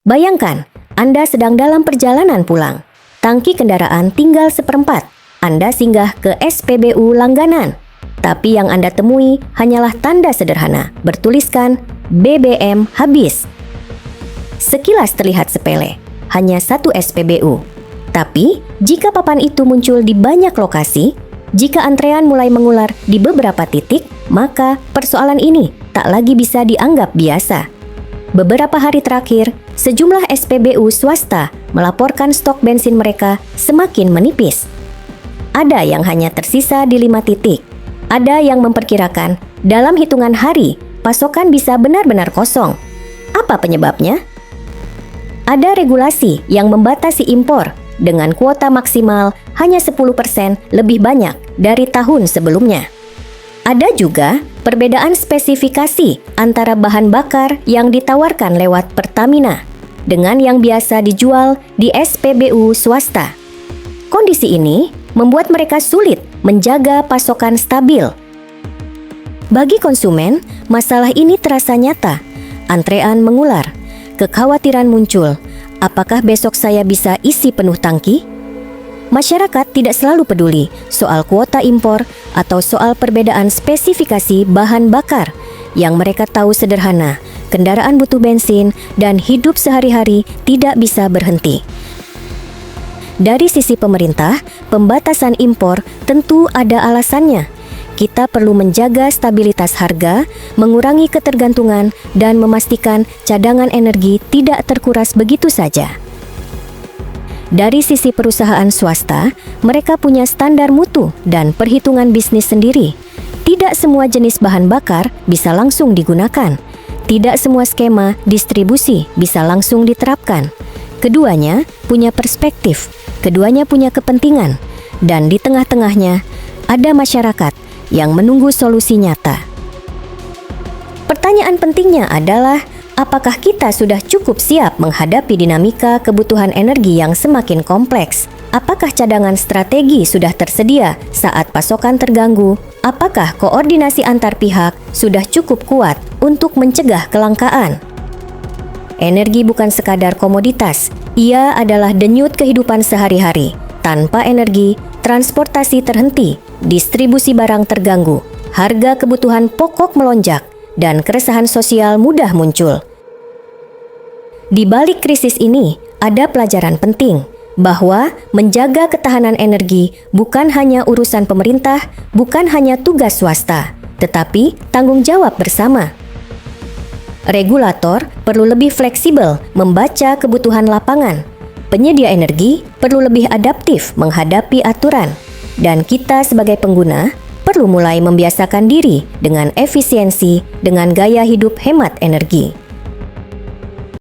Bayangkan, Anda sedang dalam perjalanan pulang. Tangki kendaraan tinggal seperempat. Anda singgah ke SPBU langganan. Tapi yang Anda temui hanyalah tanda sederhana bertuliskan BBM habis. Sekilas terlihat sepele, hanya satu SPBU. Tapi, jika papan itu muncul di banyak lokasi, jika antrean mulai mengular di beberapa titik, maka persoalan ini tak lagi bisa dianggap biasa. Beberapa hari terakhir, sejumlah SPBU swasta melaporkan stok bensin mereka semakin menipis. Ada yang hanya tersisa di 5 titik. Ada yang memperkirakan dalam hitungan hari, pasokan bisa benar-benar kosong. Apa penyebabnya? Ada regulasi yang membatasi impor dengan kuota maksimal hanya 10% lebih banyak dari tahun sebelumnya. Ada juga perbedaan spesifikasi antara bahan bakar yang ditawarkan lewat Pertamina dengan yang biasa dijual di SPBU swasta. Kondisi ini membuat mereka sulit menjaga pasokan stabil. Bagi konsumen, masalah ini terasa nyata. Antrean mengular, kekhawatiran muncul. Apakah besok saya bisa isi penuh tangki? Masyarakat tidak selalu peduli soal kuota impor atau soal perbedaan spesifikasi bahan bakar. Yang mereka tahu sederhana, kendaraan butuh bensin dan hidup sehari-hari tidak bisa berhenti. Dari sisi pemerintah, pembatasan impor tentu ada alasannya. Kita perlu menjaga stabilitas harga, mengurangi ketergantungan, dan memastikan cadangan energi tidak terkuras begitu saja. Dari sisi perusahaan swasta, mereka punya standar mutu dan perhitungan bisnis sendiri. Tidak semua jenis bahan bakar bisa langsung digunakan. Tidak semua skema distribusi bisa langsung diterapkan. Keduanya punya perspektif, keduanya punya kepentingan, dan di tengah-tengahnya ada masyarakat yang menunggu solusi nyata. Pertanyaan pentingnya adalah, apakah kita sudah cukup siap menghadapi dinamika kebutuhan energi yang semakin kompleks? Apakah cadangan strategi sudah tersedia saat pasokan terganggu? Apakah koordinasi antar pihak sudah cukup kuat untuk mencegah kelangkaan? Energi bukan sekadar komoditas, ia adalah denyut kehidupan sehari-hari. Tanpa energi, transportasi terhenti, distribusi barang terganggu, harga kebutuhan pokok melonjak, dan keresahan sosial mudah muncul. Di balik krisis ini, ada pelajaran penting bahwa menjaga ketahanan energi bukan hanya urusan pemerintah, bukan hanya tugas swasta, tetapi tanggung jawab bersama. Regulator perlu lebih fleksibel membaca kebutuhan lapangan. Penyedia energi perlu lebih adaptif menghadapi aturan. Dan kita sebagai pengguna perlu mulai membiasakan diri dengan efisiensi, dengan gaya hidup hemat energi.